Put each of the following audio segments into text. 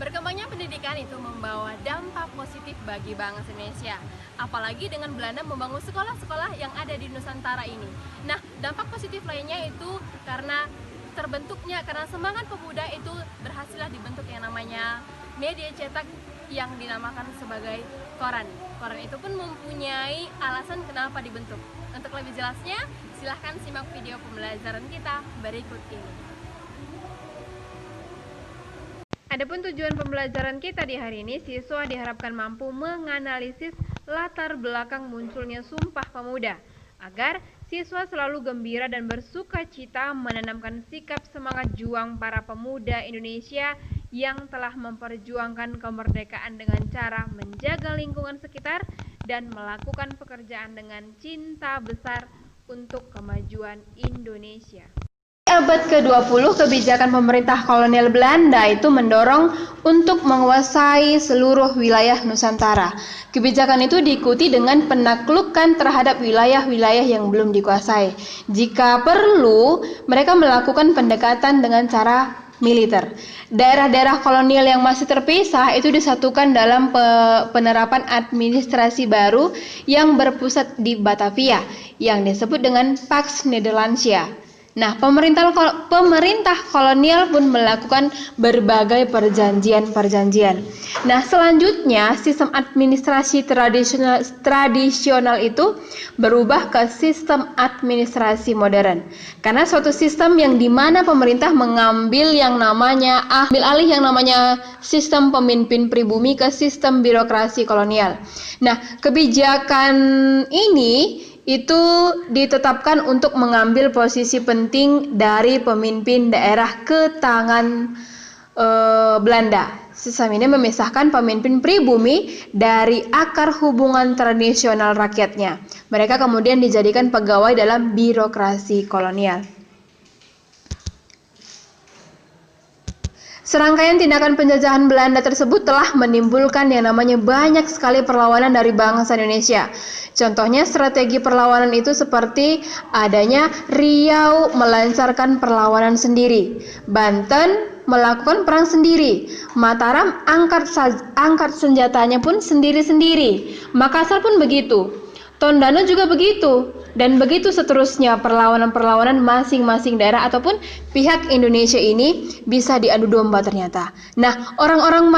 Berkembangnya pendidikan itu membawa dampak positif bagi bangsa Indonesia, apalagi dengan Belanda membangun sekolah-sekolah yang ada di Nusantara ini. Nah, dampak positif lainnya itu karena semangat pemuda itu berhasillah dibentuk yang namanya media cetak yang dinamakan sebagai koran. Koran itu pun mempunyai alasan kenapa dibentuk. Untuk lebih jelasnya, silahkan simak video pembelajaran kita berikut ini. Adapun tujuan pembelajaran kita di hari ini, siswa diharapkan mampu menganalisis latar belakang munculnya Sumpah Pemuda, agar siswa selalu gembira dan bersuka cita menanamkan sikap semangat juang para pemuda Indonesia yang telah memperjuangkan kemerdekaan dengan cara menjaga lingkungan sekitar dan melakukan pekerjaan dengan cinta besar untuk kemajuan Indonesia. Abad ke-20, kebijakan pemerintah kolonial Belanda itu mendorong untuk menguasai seluruh wilayah Nusantara. Kebijakan itu diikuti dengan penaklukan terhadap wilayah-wilayah yang belum dikuasai. Jika perlu, mereka melakukan pendekatan dengan cara militer. Daerah-daerah kolonial yang masih terpisah itu disatukan dalam penerapan administrasi baru yang berpusat di Batavia, yang disebut dengan Pax Nederlandsia. Nah, pemerintah kolonial pun melakukan berbagai perjanjian-perjanjian. Nah, selanjutnya sistem administrasi tradisional itu berubah ke sistem administrasi modern. Karena suatu sistem yang dimana pemerintah mengambil alih yang namanya sistem pemimpin pribumi ke sistem birokrasi kolonial. Nah, kebijakan ini itu ditetapkan untuk mengambil posisi penting dari pemimpin daerah ke tangan Belanda. Sistem ini memisahkan pemimpin pribumi dari akar hubungan tradisional rakyatnya. Mereka kemudian dijadikan pegawai dalam birokrasi kolonial. Serangkaian tindakan penjajahan Belanda tersebut telah menimbulkan yang namanya banyak sekali perlawanan dari bangsa Indonesia. Contohnya strategi perlawanan itu seperti adanya Riau melancarkan perlawanan sendiri, Banten melakukan perang sendiri, Mataram angkat senjatanya pun sendiri-sendiri, Makassar pun begitu, Tondano juga begitu, dan begitu seterusnya perlawanan-perlawanan masing-masing daerah ataupun pihak Indonesia ini bisa diadu domba ternyata. Nah, orang-orang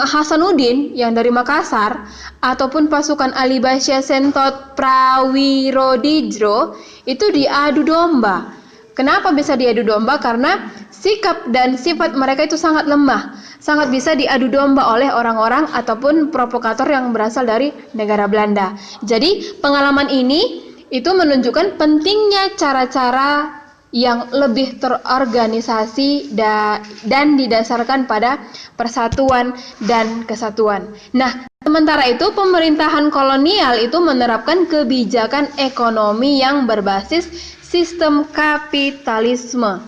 Hasanuddin yang dari Makassar ataupun pasukan Ali Basyah Sentot Prawirodijro itu diadu domba. Kenapa bisa diadu domba? Karena sikap dan sifat mereka itu sangat lemah, sangat bisa diadu domba oleh orang-orang ataupun provokator yang berasal dari negara Belanda. Jadi pengalaman ini itu menunjukkan pentingnya cara-cara yang lebih terorganisasi dan didasarkan pada persatuan dan kesatuan. Nah, sementara itu pemerintahan kolonial itu menerapkan kebijakan ekonomi yang berbasis sistem kapitalisme.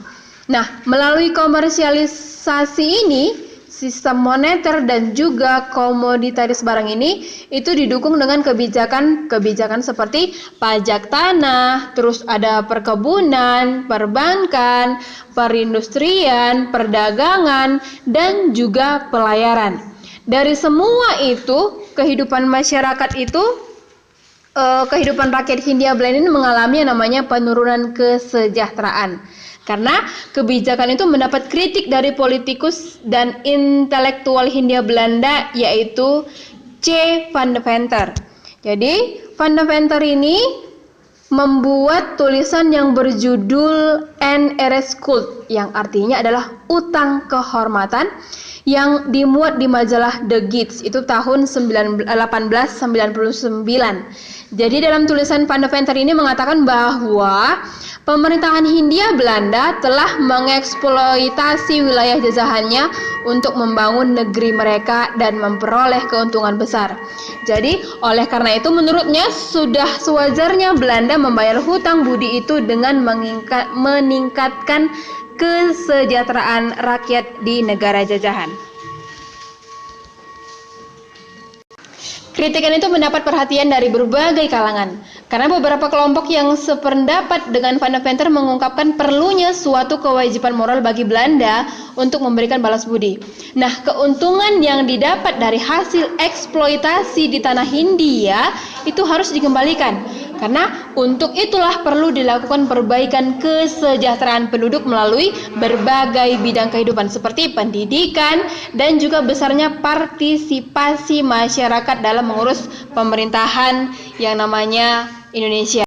Nah, melalui komersialisasi ini, sistem moneter dan juga komoditaris barang ini itu didukung dengan kebijakan seperti pajak tanah, terus ada perkebunan, perbankan, perindustrian, perdagangan, dan juga pelayaran. Dari semua itu, kehidupan rakyat Hindia Belanda ini mengalami yang namanya penurunan kesejahteraan. Karena kebijakan itu mendapat kritik dari politikus dan intelektual Hindia Belanda, yaitu C. van de Venter. Jadi, van de Venter ini membuat tulisan yang berjudul NR-Schuld, yang artinya adalah utang kehormatan, yang dimuat di majalah The Gids itu tahun 1899. Jadi dalam tulisan Van de Venter ini mengatakan bahwa pemerintahan Hindia Belanda telah mengeksploitasi wilayah jajahannya untuk membangun negeri mereka dan memperoleh keuntungan besar. Jadi oleh karena itu menurutnya sudah sewajarnya Belanda membayar hutang budi itu dengan meningkatkan kesejahteraan rakyat di negara jajahan. Kritikan itu mendapat perhatian dari berbagai kalangan Karena beberapa kelompok yang sependapat dengan Van de Venter mengungkapkan perlunya suatu kewajiban moral bagi Belanda untuk memberikan balas budi. Nah, keuntungan yang didapat dari hasil eksploitasi di tanah Hindia itu harus dikembalikan. Karena untuk itulah perlu dilakukan perbaikan kesejahteraan penduduk melalui berbagai bidang kehidupan seperti pendidikan dan juga besarnya partisipasi masyarakat dalam mengurus pemerintahan yang namanya Indonesia.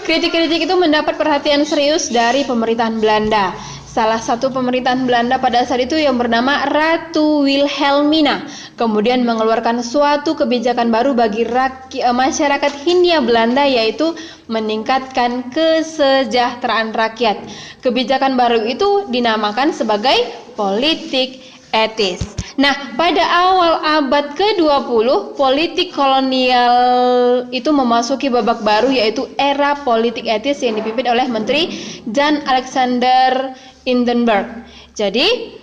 Kritik-kritik itu mendapat perhatian serius dari pemerintahan Belanda. Salah satu pemerintahan Belanda pada saat itu yang bernama Ratu Wilhelmina kemudian mengeluarkan suatu kebijakan baru bagi masyarakat Hindia Belanda, yaitu meningkatkan kesejahteraan rakyat. Kebijakan baru itu dinamakan sebagai politik etis. Nah, pada awal abad ke-20, politik kolonial itu memasuki babak baru, yaitu era politik etis yang dipimpin oleh Menteri Jan Alexander Hindenburg. Jadi,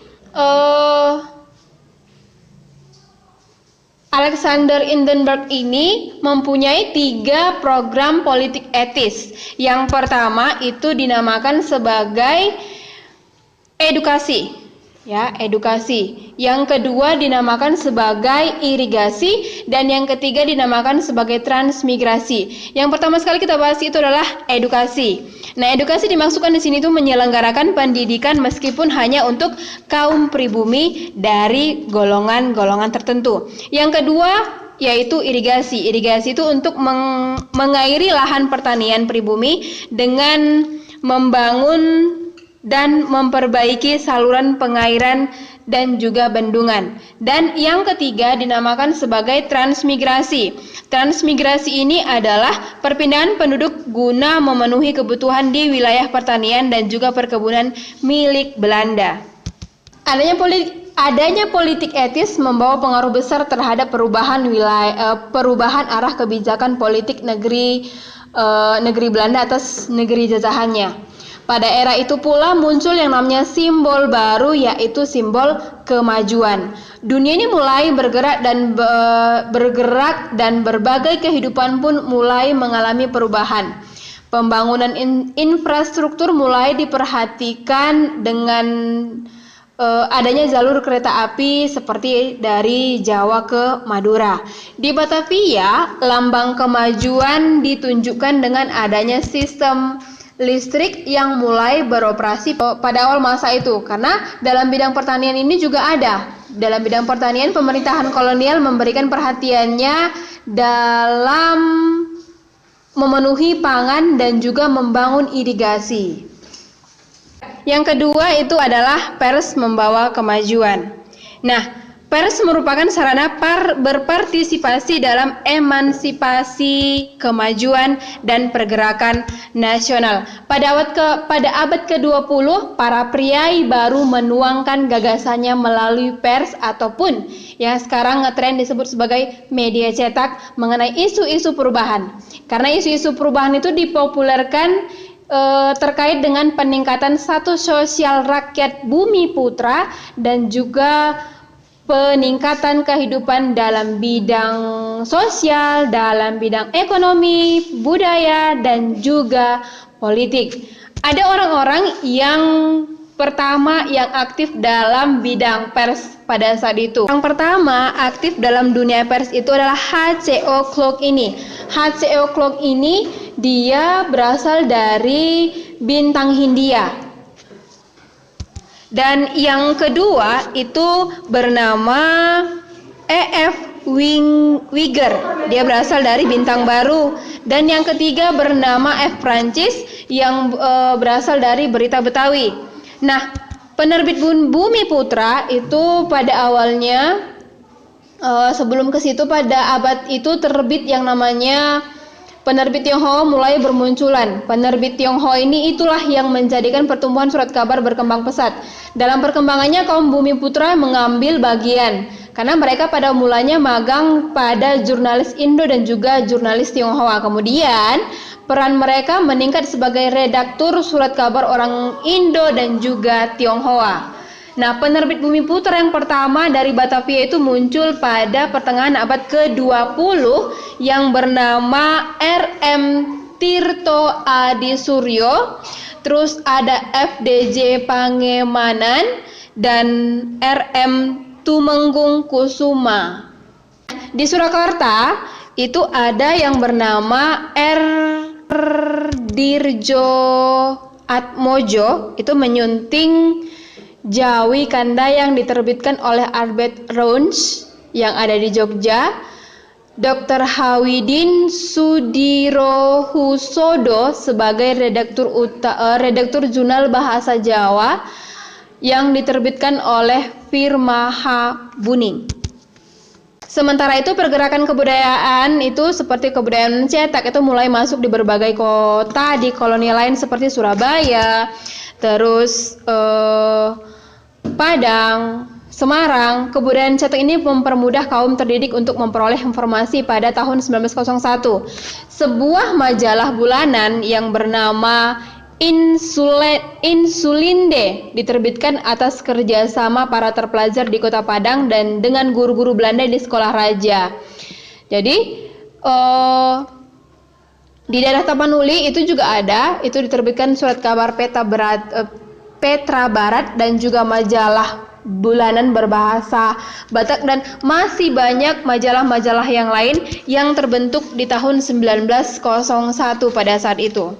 Alexander Hindenburg ini mempunyai 3 program politik etis. Yang pertama itu dinamakan sebagai edukasi. Ya, edukasi. Yang kedua dinamakan sebagai irigasi dan yang ketiga dinamakan sebagai transmigrasi. Yang pertama sekali kita bahas itu adalah edukasi. Nah, edukasi dimaksudkan di sini itu menyelenggarakan pendidikan meskipun hanya untuk kaum pribumi dari golongan-golongan tertentu. Yang kedua yaitu irigasi. Irigasi itu untuk mengairi lahan pertanian pribumi dengan membangun dan memperbaiki saluran pengairan dan juga bendungan. Dan yang ketiga dinamakan sebagai transmigrasi. Transmigrasi ini adalah perpindahan penduduk guna memenuhi kebutuhan di wilayah pertanian dan juga perkebunan milik Belanda. Adanya politik etis membawa pengaruh besar terhadap perubahan arah kebijakan politik negeri Belanda atas negeri jajahannya. Pada era itu pula muncul yang namanya simbol baru, yaitu simbol kemajuan. Dunia ini mulai bergerak dan berbagai kehidupan pun mulai mengalami perubahan. Pembangunan infrastruktur mulai diperhatikan dengan adanya jalur kereta api seperti dari Jawa ke Madura. Di Batavia, lambang kemajuan ditunjukkan dengan adanya sistem listrik yang mulai beroperasi pada awal masa itu, karena dalam bidang pertanian ini juga ada. Dalam bidang pertanian, pemerintahan kolonial memberikan perhatiannya dalam memenuhi pangan dan juga membangun irigasi. Yang kedua itu adalah pers membawa kemajuan. Nah, pers merupakan sarana berpartisipasi dalam emansipasi, kemajuan, dan pergerakan nasional. Pada abad ke-20, para priai baru menuangkan gagasannya melalui pers ataupun yang sekarang ngetren disebut sebagai media cetak mengenai isu-isu perubahan. Karena isu-isu perubahan itu dipopulerkan terkait dengan peningkatan status sosial rakyat Bumi Putra dan juga peningkatan kehidupan dalam bidang sosial, dalam bidang ekonomi, budaya, dan juga politik. Ada orang-orang yang pertama yang aktif dalam bidang pers pada saat itu. Yang pertama aktif dalam dunia pers itu adalah H.C.O. Clarke ini. H.C.O. Clarke ini dia berasal dari Bintang Hindia. Dan yang kedua itu bernama E.F. Wigger, dia berasal dari Bintang Baru. Dan yang ketiga bernama F. Prancis yang berasal dari Berita Betawi. Nah, penerbit Bumi Putra itu pada awalnya sebelum ke situ pada abad itu terbit yang namanya penerbit Tionghoa mulai bermunculan. Penerbit Tionghoa ini itulah yang menjadikan pertumbuhan surat kabar berkembang pesat. Dalam perkembangannya kaum Bumi Putra mengambil bagian karena mereka pada mulanya magang pada jurnalis Indo dan juga jurnalis Tionghoa. Kemudian peran mereka meningkat sebagai redaktur surat kabar orang Indo dan juga Tionghoa. Nah, penerbit Bumi Putra yang pertama dari Batavia itu muncul pada pertengahan abad ke-20 yang bernama R.M. Tirto Adi Suryo. Terus ada F.D.J. Pangemanan dan R.M. Tumenggung Kusuma. Di Surakarta itu ada yang bernama R. Dirjo Atmojo, itu menyunting Jawi Kanda yang diterbitkan oleh Albert Rounds yang ada di Jogja. Dr. Hawidin Sudirohusodo sebagai redaktur jurnal bahasa Jawa yang diterbitkan oleh Firmaha Buning. Sementara itu pergerakan kebudayaan itu seperti kebudayaan cetak itu mulai masuk di berbagai kota di koloni lain seperti Surabaya, terus Padang, Semarang. Kebudayaan cetak ini mempermudah kaum terdidik untuk memperoleh informasi. Pada tahun 1901, sebuah majalah bulanan yang bernama Insulinde diterbitkan atas kerjasama para terpelajar di Kota Padang dan dengan guru-guru Belanda di sekolah raja. Jadi di daerah Tapanuli itu juga ada, itu diterbitkan surat kabar Petra Barat dan juga majalah bulanan berbahasa Batak dan masih banyak majalah-majalah yang lain yang terbentuk di tahun 1901 pada saat itu.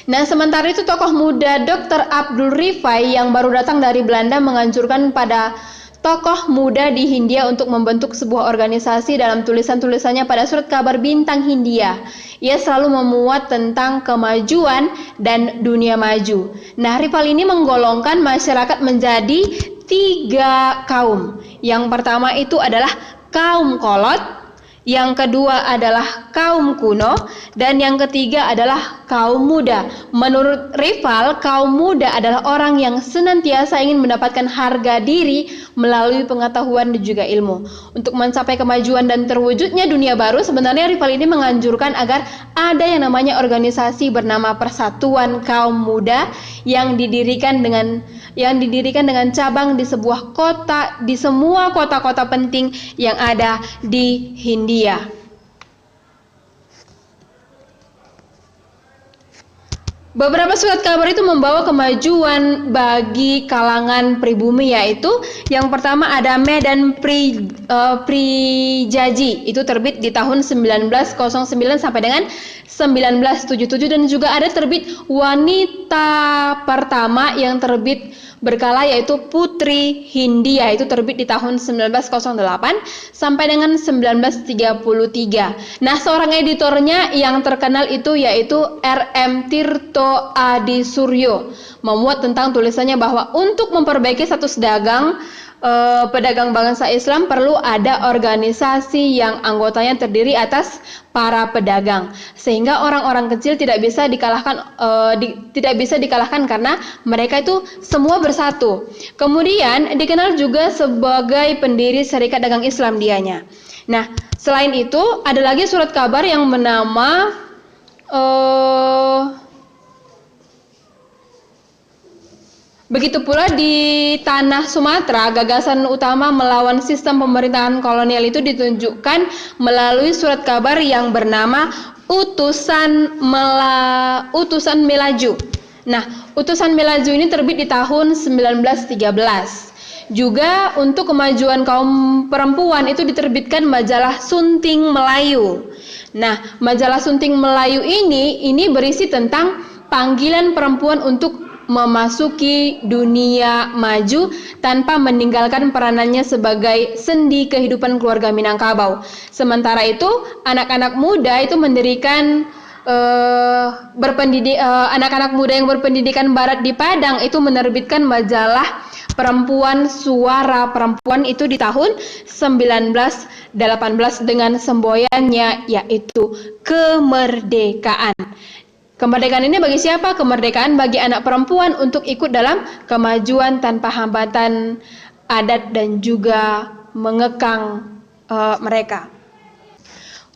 Nah, sementara itu tokoh muda Dr. Abdul Rifai yang baru datang dari Belanda menganjurkan pada tokoh muda di Hindia untuk membentuk sebuah organisasi. Dalam tulisan-tulisannya pada surat kabar Bintang Hindia, ia selalu memuat tentang kemajuan dan dunia maju. Nah, Rifai ini menggolongkan masyarakat menjadi 3 kaum. Yang pertama itu adalah kaum kolot, yang kedua adalah kaum kuno, dan yang ketiga adalah kaum muda. Menurut Rival, kaum muda adalah orang yang senantiasa ingin mendapatkan harga diri melalui pengetahuan dan juga ilmu. Untuk mencapai kemajuan dan terwujudnya dunia baru, sebenarnya Rival ini menganjurkan agar ada yang namanya organisasi bernama Persatuan Kaum Muda yang didirikan dengan cabang di sebuah kota, di semua kota-kota penting yang ada di Hindia. Beberapa surat kabar itu membawa kemajuan bagi kalangan pribumi, yaitu yang pertama ada Medan Prijaji, itu terbit di tahun 1909 sampai dengan 1977, dan juga ada terbit Wanita Pertama yang terbit berkala, yaitu Putri Hindia, itu terbit di tahun 1908 sampai dengan 1933. Nah, seorang editornya yang terkenal itu yaitu R.M. Tirto Adi Suryo memuat tentang tulisannya bahwa untuk memperbaiki status pedagang bangsa Islam perlu ada organisasi yang anggotanya terdiri atas para pedagang, sehingga orang-orang kecil tidak bisa dikalahkan karena mereka itu semua bersatu. Kemudian dikenal juga sebagai pendiri Serikat Dagang Islam dianya. Nah, selain itu ada lagi surat kabar yang bernama begitu pula di tanah Sumatera, gagasan utama melawan sistem pemerintahan kolonial itu ditunjukkan melalui surat kabar yang bernama Utusan Melaju. Nah, Utusan Melaju ini terbit di tahun 1913. Juga untuk kemajuan kaum perempuan itu diterbitkan majalah Sunting Melayu. Nah, majalah Sunting Melayu ini berisi tentang panggilan perempuan untuk memasuki dunia maju tanpa meninggalkan peranannya sebagai sendi kehidupan keluarga Minangkabau. Sementara itu, anak-anak muda itu mendirikan anak-anak muda yang berpendidikan barat di Padang itu menerbitkan majalah Perempuan Suara Perempuan itu di tahun 1918 dengan semboyannya yaitu kemerdekaan. Kemerdekaan ini bagi siapa? Kemerdekaan bagi anak perempuan untuk ikut dalam kemajuan tanpa hambatan adat dan juga mengekang mereka.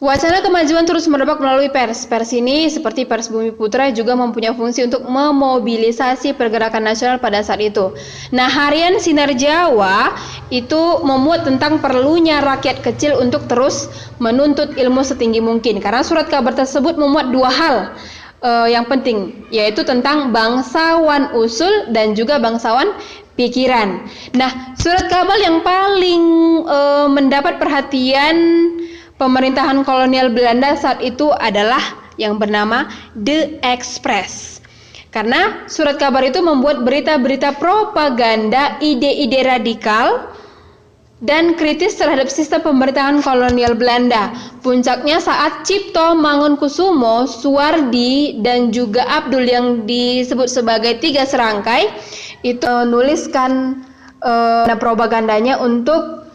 Wacana kemajuan terus merebak melalui pers. Pers ini, seperti Pers Bumi Putra, juga mempunyai fungsi untuk memobilisasi pergerakan nasional pada saat itu. Nah, harian Sinar Jawa itu memuat tentang perlunya rakyat kecil untuk terus menuntut ilmu setinggi mungkin. Karena surat kabar tersebut memuat dua hal yang penting, yaitu tentang bangsawan usul dan juga bangsawan pikiran. Nah, surat kabar yang paling mendapat perhatian pemerintahan kolonial Belanda saat itu adalah yang bernama The Express. Karena surat kabar itu membuat berita-berita propaganda, ide-ide radikal, dan kritis terhadap sistem pemerintahan kolonial Belanda. Puncaknya saat Cipto Mangunkusumo, Suwardi, dan juga Abdul yang disebut sebagai tiga serangkai itu menuliskan propagandanya untuk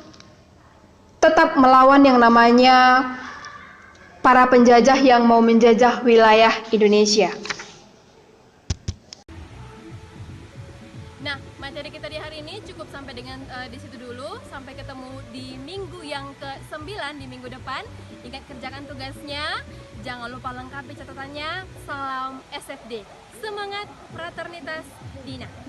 tetap melawan yang namanya para penjajah yang mau menjajah wilayah Indonesia. Nah, materi kita di hari ini cukup sampai dengan di situ dulu. Sampai ketemu di minggu yang ke-9 di minggu depan. Ingat kerjakan tugasnya, jangan lupa lengkapi catatannya. Salam SFD. Semangat fraternitas Dina.